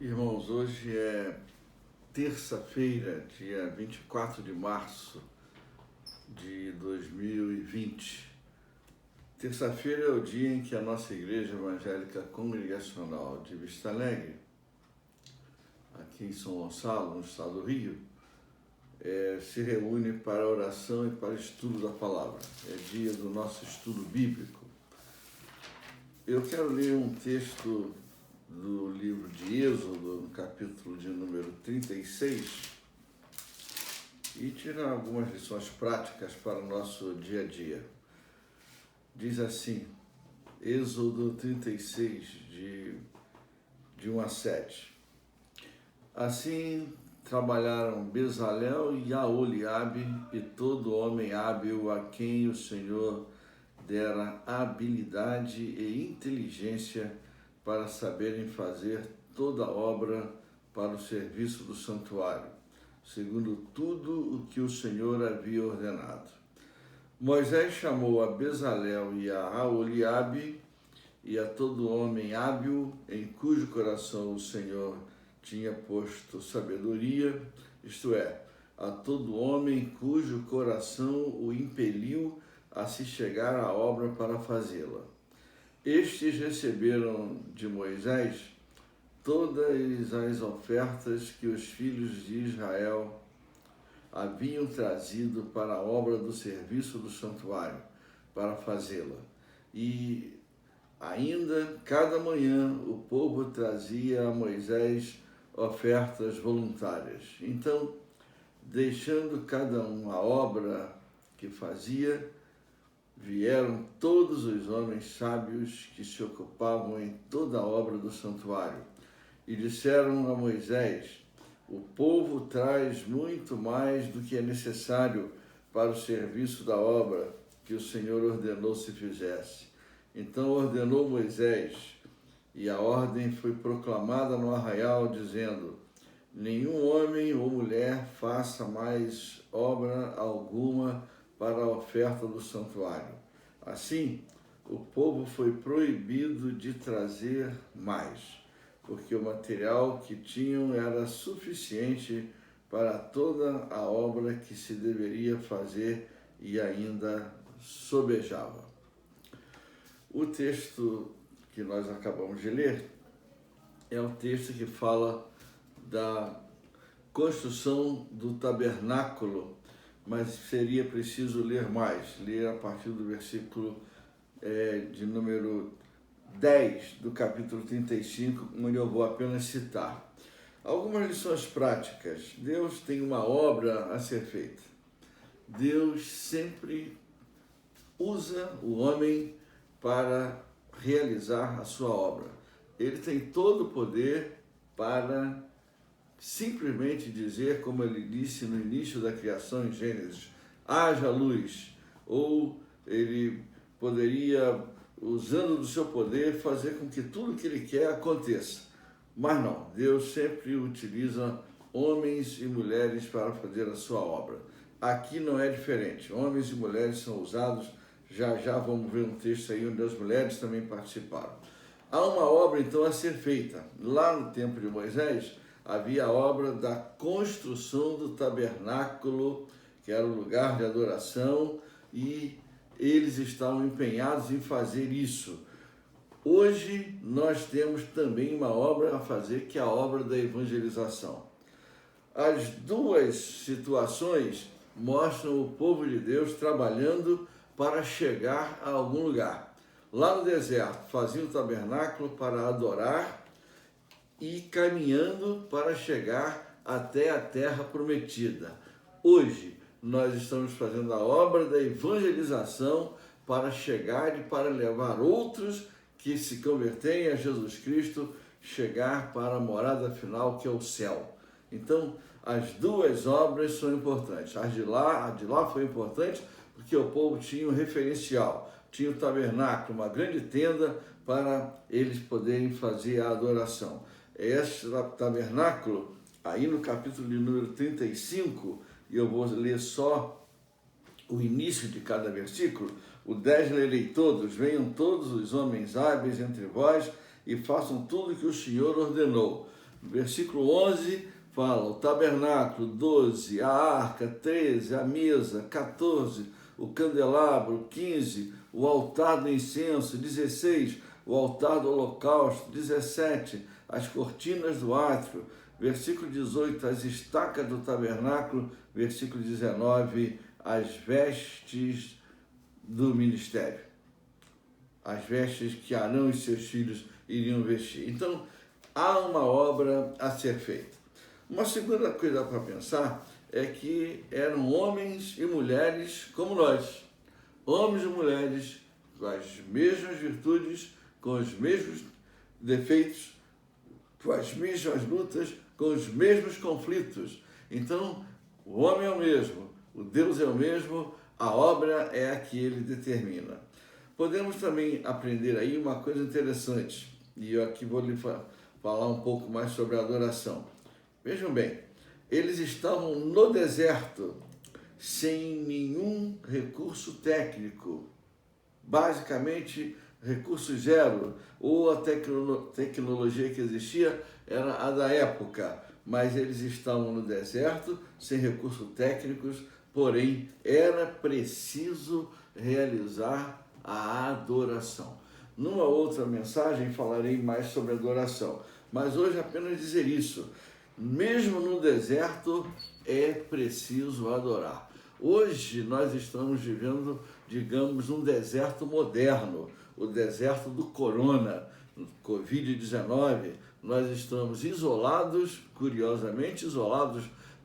Irmãos, hoje é terça-feira, dia 24 de março de 2020. Terça-feira é o dia em que a nossa Igreja Evangélica Congregacional de Vista Alegre, aqui em São Gonçalo, no estado do Rio, se reúne para oração e para estudo da palavra. É dia do nosso estudo bíblico. Eu quero ler um texto do livro de Êxodo, no capítulo de número 36, e tirar algumas lições práticas para o nosso dia a dia. Diz assim, Êxodo 36, de 1 a 7. Assim trabalharam Bezalel e Aholiabe e todo homem hábil a quem o Senhor dera habilidade e inteligência para saberem fazer toda a obra para o serviço do santuário, segundo tudo o que o Senhor havia ordenado. Moisés chamou a Bezalel e a Aholiabe e a todo homem hábil em cujo coração o Senhor tinha posto sabedoria, isto é, a todo homem cujo coração o impeliu a se chegar à obra para fazê-la. Estes receberam de Moisés todas as ofertas que os filhos de Israel haviam trazido para a obra do serviço do santuário, para fazê-la. E ainda, cada manhã, o povo trazia a Moisés ofertas voluntárias. Então, deixando cada um a obra que fazia, vieram todos os homens sábios que se ocupavam em toda a obra do santuário e disseram a Moisés: o povo traz muito mais do que é necessário para o serviço da obra que o Senhor ordenou se fizesse. Então ordenou Moisés, e a ordem foi proclamada no arraial, dizendo: nenhum homem ou mulher faça mais obra alguma para a oferta do santuário. Assim, o povo foi proibido de trazer mais, porque o material que tinham era suficiente para toda a obra que se deveria fazer e ainda sobejava. O texto que nós acabamos de ler é um texto que fala da construção do tabernáculo, mas seria preciso ler mais, ler a partir do versículo de número 10 do capítulo 35, onde eu vou apenas citar. Algumas lições práticas. Deus tem uma obra a ser feita. Deus sempre usa o homem para realizar a sua obra. Ele tem todo o poder para simplesmente dizer, como ele disse no início da criação em Gênesis, haja luz, ou ele poderia, usando do seu poder, fazer com que tudo que ele quer aconteça. Mas não, Deus sempre utiliza homens e mulheres para fazer a sua obra. Aqui não é diferente, homens e mulheres são usados, já vamos ver um texto aí onde as mulheres também participaram. Há uma obra então a ser feita. Lá no tempo de Moisés, havia a obra da construção do tabernáculo, que era o lugar de adoração, e eles estavam empenhados em fazer isso. Hoje nós temos também uma obra a fazer, que é a obra da evangelização. As duas situações mostram o povo de Deus trabalhando para chegar a algum lugar. Lá no deserto, faziam o tabernáculo para adorar e caminhando para chegar até a terra prometida. Hoje, nós estamos fazendo a obra da evangelização para chegar e para levar outros que se converterem a Jesus Cristo, chegar para a morada final, que é o céu. Então, as duas obras são importantes. A de lá foi importante porque o povo tinha um referencial, tinha o tabernáculo, uma grande tenda para eles poderem fazer a adoração. Este tabernáculo, aí no capítulo de número 35, e eu vou ler só o início de cada versículo, o 10 lerei todos: venham todos os homens hábeis entre vós e façam tudo o que o Senhor ordenou. Versículo 11 fala o tabernáculo, 12, a arca, 13, a mesa, 14, o candelabro, 15, o altar do incenso, 16, o altar do holocausto, 17, as cortinas do átrio, versículo 18, as estacas do tabernáculo, versículo 19, as vestes do ministério, as vestes que Arão e seus filhos iriam vestir. Então, há uma obra a ser feita. Uma segunda coisa para pensar é que eram homens e mulheres como nós, homens e mulheres com as mesmas virtudes, com os mesmos defeitos, com as mesmas lutas, com os mesmos conflitos. Então, o homem é o mesmo, o Deus é o mesmo, a obra é a que ele determina. Podemos também aprender aí uma coisa interessante, e eu aqui vou lhe falar um pouco mais sobre a adoração. Vejam bem, eles estavam no deserto, sem nenhum recurso técnico, basicamente recurso zero, ou a tecnologia que existia era a da época, mas eles estavam no deserto, sem recursos técnicos, porém era preciso realizar a adoração. Numa outra mensagem falarei mais sobre adoração, mas hoje apenas dizer isso. Mesmo no deserto é preciso adorar. Hoje nós estamos vivendo, digamos, um deserto moderno, o deserto do corona, Covid-19. Nós estamos isolados, curiosamente isolados,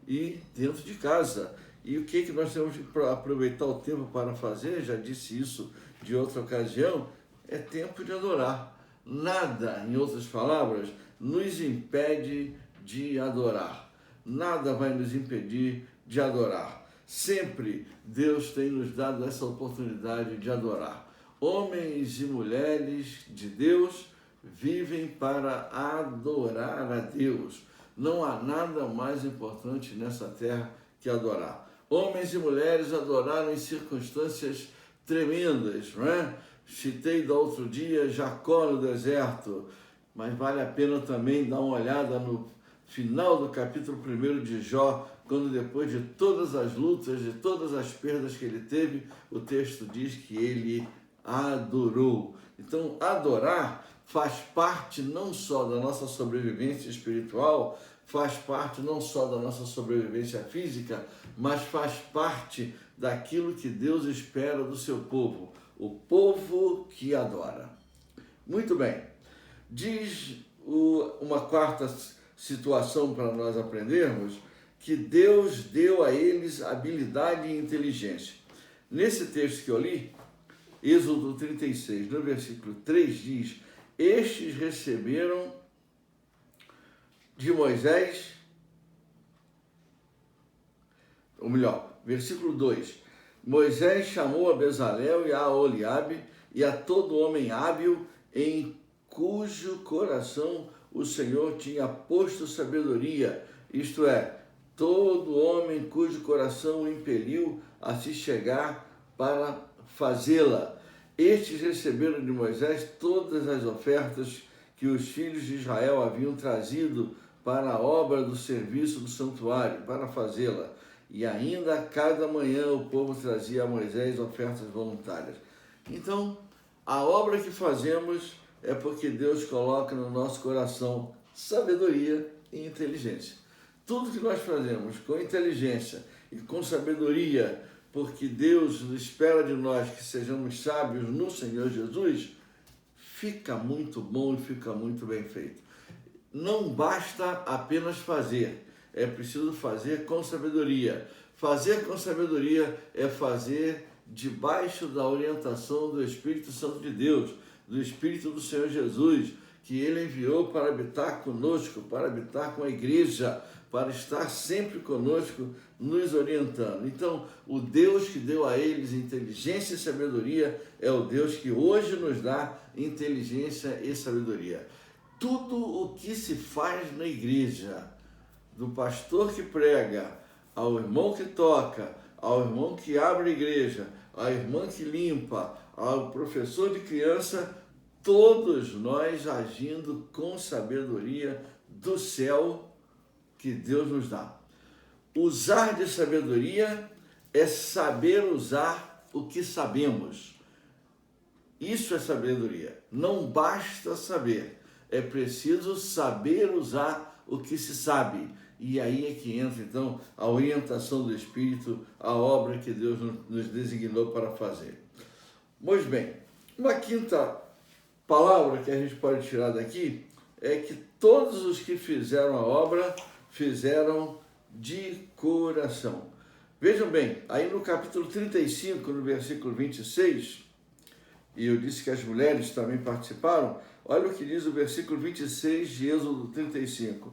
e dentro de casa. E o que nós temos que aproveitar o tempo para fazer? Já disse isso de outra ocasião, é tempo de adorar. Nada, em outras palavras, nos impede de adorar. Nada vai nos impedir de adorar. Sempre Deus tem nos dado essa oportunidade de adorar. Homens e mulheres de Deus vivem para adorar a Deus. Não há nada mais importante nessa terra que adorar. Homens e mulheres adoraram em circunstâncias tremendas, não é? Citei do outro dia Jacó no deserto, mas vale a pena também dar uma olhada no final do capítulo 1 de Jó, quando depois de todas as lutas, de todas as perdas que ele teve, o texto diz que ele adorou. Então, adorar faz parte não só da nossa sobrevivência espiritual, faz parte não só da nossa sobrevivência física, mas faz parte daquilo que Deus espera do seu povo, o povo que adora. Muito bem, diz uma quarta situação para nós aprendermos, que Deus deu a eles habilidade e inteligência. Nesse texto que eu li, Êxodo 36, no versículo 3, diz: estes receberam de Moisés, ou melhor, versículo 2, Moisés chamou a Bezalel e a Oliabe e a todo homem hábil em cujo coração o Senhor tinha posto sabedoria, isto é, todo homem cujo coração o impeliu a se chegar para fazê-la. Estes receberam de Moisés todas as ofertas que os filhos de Israel haviam trazido para a obra do serviço do santuário, para fazê-la. E ainda cada manhã o povo trazia a Moisés ofertas voluntárias. Então, a obra que fazemos é porque Deus coloca no nosso coração sabedoria e inteligência. Tudo que nós fazemos com inteligência e com sabedoria, porque Deus espera de nós que sejamos sábios no Senhor Jesus, fica muito bom e fica muito bem feito. Não basta apenas fazer, é preciso fazer com sabedoria. Fazer com sabedoria é fazer debaixo da orientação do Espírito Santo de Deus, do Espírito do Senhor Jesus, que Ele enviou para habitar conosco, para habitar com a igreja, para estar sempre conosco, nos orientando. Então, o Deus que deu a eles inteligência e sabedoria é o Deus que hoje nos dá inteligência e sabedoria. Tudo o que se faz na igreja, do pastor que prega, ao irmão que toca, ao irmão que abre a igreja, à irmã que limpa, ao professor de criança, todos nós agindo com sabedoria do céu que Deus nos dá. Usar de sabedoria é saber usar o que sabemos. Isso é sabedoria. Não basta saber, é preciso saber usar o que se sabe. E aí é que entra, então, a orientação do Espírito, a obra que Deus nos designou para fazer. Pois bem, uma quinta palavra que a gente pode tirar daqui é que todos os que fizeram a obra fizeram de coração. Vejam bem, aí no capítulo 35, no versículo 26, e eu disse que as mulheres também participaram, olha o que diz o versículo 26 de Êxodo 35.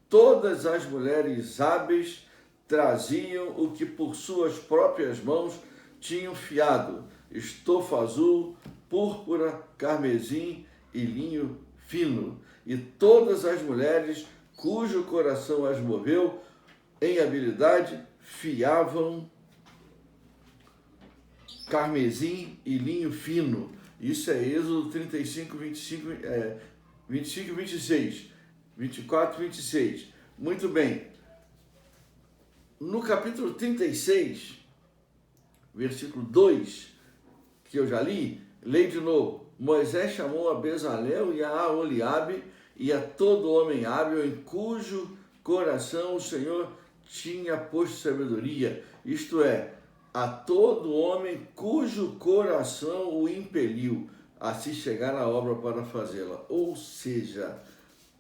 Todas as mulheres hábeis traziam o que por suas próprias mãos tinham fiado, estofa azul, púrpura, carmesim e linho fino. E todas as mulheres cujo coração as moveu em habilidade fiavam carmesim e linho fino. Isso é Êxodo 35, 25 e 26. 24 e 26. Muito bem. No capítulo 36, versículo 2, que eu já li, leio de novo. Moisés chamou a Bezalel e a Oliabe e a todo homem hábil em cujo coração o Senhor tinha posto sabedoria, isto é, a todo homem cujo coração o impeliu a se chegar à obra para fazê-la. Ou seja,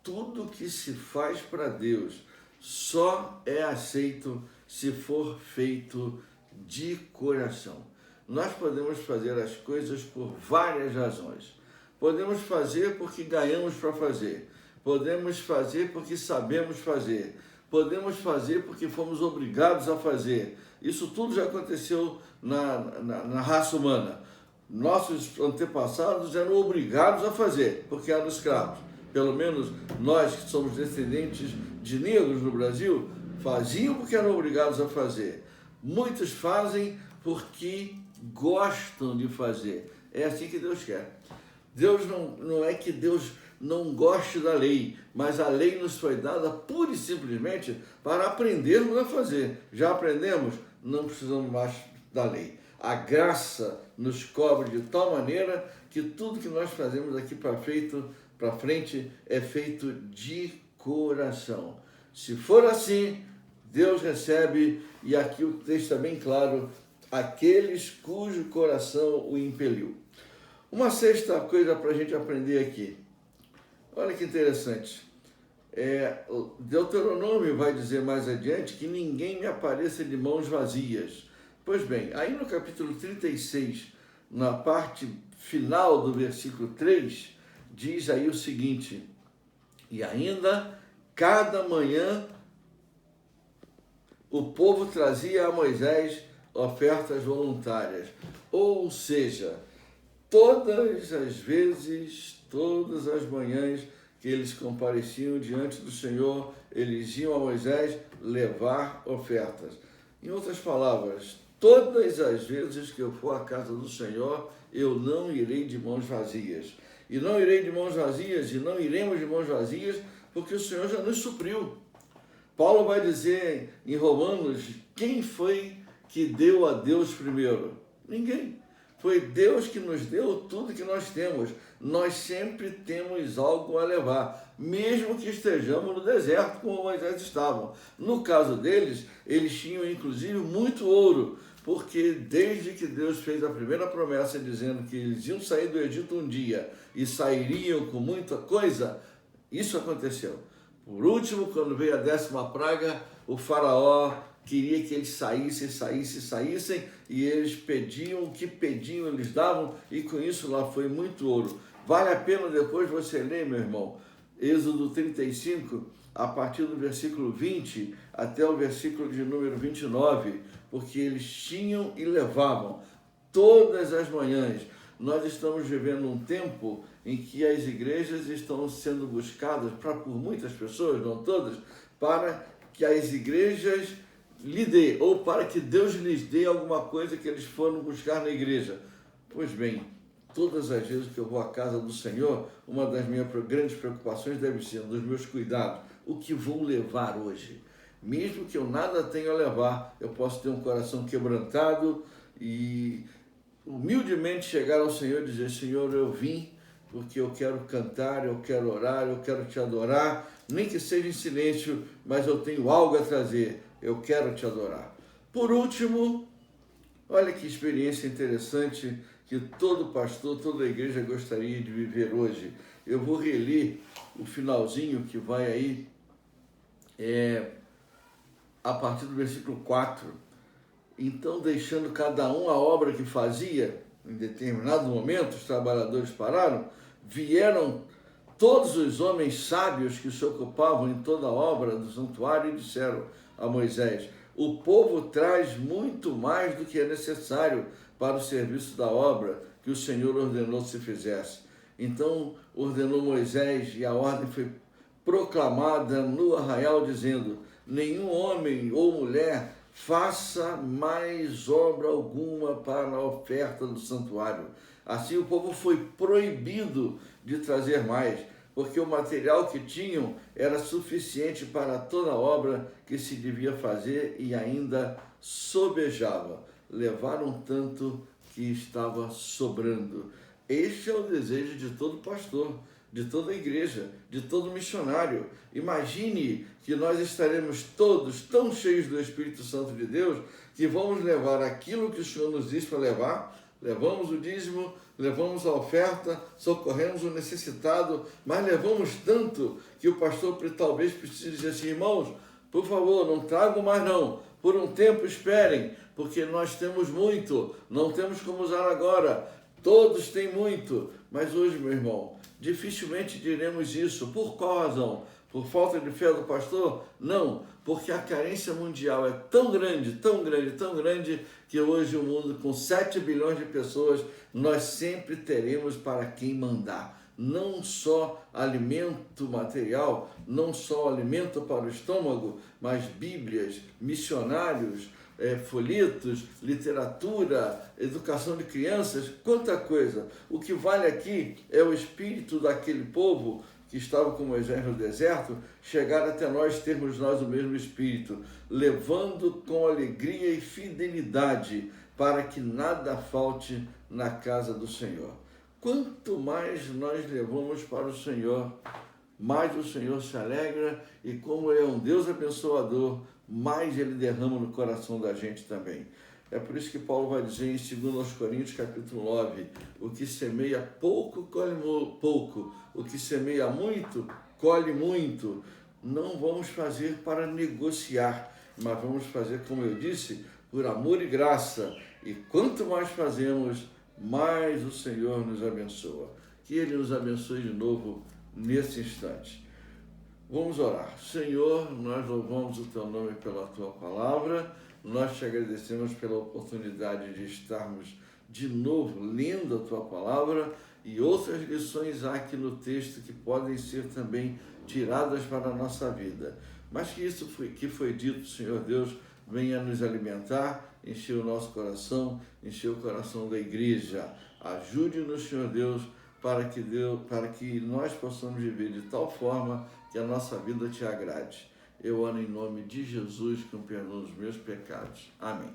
tudo que se faz para Deus só é aceito se for feito de coração. Nós podemos fazer as coisas por várias razões. Podemos fazer porque ganhamos para fazer. Podemos fazer porque sabemos fazer. Podemos fazer porque fomos obrigados a fazer. Isso tudo já aconteceu na raça humana. Nossos antepassados eram obrigados a fazer, porque eram escravos. Pelo menos nós que somos descendentes de negros no Brasil, faziam porque eram obrigados a fazer. Muitos fazem porque gostam de fazer. É assim que Deus quer. Deus não é que Deus não goste da lei, mas a lei nos foi dada pura e simplesmente para aprendermos a fazer. Já aprendemos? Não precisamos mais da lei. A graça nos cobre de tal maneira que tudo que nós fazemos aqui para frente é feito de coração. Se for assim, Deus recebe, e aqui o texto está bem claro, aqueles cujo coração o impeliu. Uma sexta coisa para a gente aprender aqui. Olha que interessante. Deuteronômio vai dizer mais adiante que ninguém me apareça de mãos vazias. Pois bem, aí no capítulo 36, na parte final do versículo 3, diz aí o seguinte: e ainda cada manhã o povo trazia a Moisés ofertas voluntárias. Ou seja, todas as vezes, todas as manhãs que eles compareciam diante do Senhor, eles iam a Moisés levar ofertas. Em outras palavras, todas as vezes que eu for à casa do Senhor, eu não irei de mãos vazias. E não irei de mãos vazias, e não iremos de mãos vazias, porque o Senhor já nos supriu. Paulo vai dizer em Romanos, quem foi que deu a Deus primeiro? Ninguém. Foi Deus que nos deu tudo que nós temos. Nós sempre temos algo a levar, mesmo que estejamos no deserto, como Moisés estavam. No caso deles, eles tinham inclusive muito ouro, porque desde que Deus fez a primeira promessa dizendo que eles iam sair do Egito um dia e sairiam com muita coisa, isso aconteceu. Por último, quando veio a 10ª praga, o faraó queria que eles saíssem, e eles pediam, o que pediam eles davam, e com isso lá foi muito ouro. Vale a pena depois você ler, meu irmão, Êxodo 35, a partir do versículo 20 até o versículo de número 29, porque eles tinham e levavam todas as manhãs. Nós estamos vivendo um tempo em que as igrejas estão sendo buscadas por muitas pessoas, não todas, para que as igrejas lhe dê, ou para que Deus lhes dê alguma coisa que eles foram buscar na igreja. Pois bem, todas as vezes que eu vou à casa do Senhor, uma das minhas grandes preocupações deve ser, um dos meus cuidados, o que vou levar hoje. Mesmo que eu nada tenha a levar, eu posso ter um coração quebrantado e humildemente chegar ao Senhor e dizer: Senhor, eu vim porque eu quero cantar, eu quero orar, eu quero te adorar, nem que seja em silêncio, mas eu tenho algo a trazer, eu quero te adorar. Por último, olha que experiência interessante que todo pastor, toda igreja gostaria de viver hoje. Eu vou reler o finalzinho que vai aí, a partir do versículo 4. Então, deixando cada um a obra que fazia, em determinado momento, os trabalhadores pararam, vieram todos os homens sábios que se ocupavam em toda a obra do santuário e disseram a Moisés: o povo traz muito mais do que é necessário para o serviço da obra que o Senhor ordenou que se fizesse. Então ordenou Moisés e a ordem foi proclamada no arraial, dizendo: nenhum homem ou mulher faça mais obra alguma para a oferta do santuário. Assim o povo foi proibido de trazer mais, porque o material que tinham era suficiente para toda a obra que se devia fazer e ainda sobejava. Levaram tanto que estava sobrando. Este é o desejo de todo pastor, de toda igreja, de todo missionário. Imagine que nós estaremos todos tão cheios do Espírito Santo de Deus que vamos levar aquilo que o Senhor nos diz para levar. Levamos o dízimo, levamos a oferta, socorremos o necessitado, mas levamos tanto que o pastor talvez precise dizer assim: irmãos, por favor, não tragam mais não, por um tempo esperem, porque nós temos muito, não temos como usar agora, todos têm muito, mas hoje, meu irmão, dificilmente diremos isso. Por qual razão? Por falta de fé do pastor? Não, porque a carência mundial é tão grande, tão grande, tão grande, que hoje o mundo com 7 bilhões de pessoas, nós sempre teremos para quem mandar. Não só alimento material, não só alimento para o estômago, mas bíblias, missionários, folhetos, literatura, educação de crianças, quanta coisa. O que vale aqui é o espírito daquele povo que estava com Moisés no deserto, chegar até nós, termos nós o mesmo espírito, levando com alegria e fidelidade, para que nada falte na casa do Senhor. Quanto mais nós levamos para o Senhor, mais o Senhor se alegra, e como Ele é um Deus abençoador, mais Ele derrama no coração da gente também. É por isso que Paulo vai dizer em 2 Coríntios capítulo 9, o que semeia pouco, colhe pouco, o que semeia muito, colhe muito. Não vamos fazer para negociar, mas vamos fazer, como eu disse, por amor e graça. E quanto mais fazemos, mais o Senhor nos abençoa. Que Ele nos abençoe de novo nesse instante. Vamos orar. Senhor, nós louvamos o Teu nome pela Tua palavra, nós te agradecemos pela oportunidade de estarmos de novo lendo a Tua palavra, e outras lições há aqui no texto que podem ser também tiradas para a nossa vida. Mas que isso que foi dito, Senhor Deus, venha nos alimentar, encher o nosso coração, encher o coração da igreja. Ajude-nos, Senhor Deus, para que nós possamos viver de tal forma que a nossa vida te agrade. Eu oro em nome de Jesus, com perdão dos meus pecados. Amém.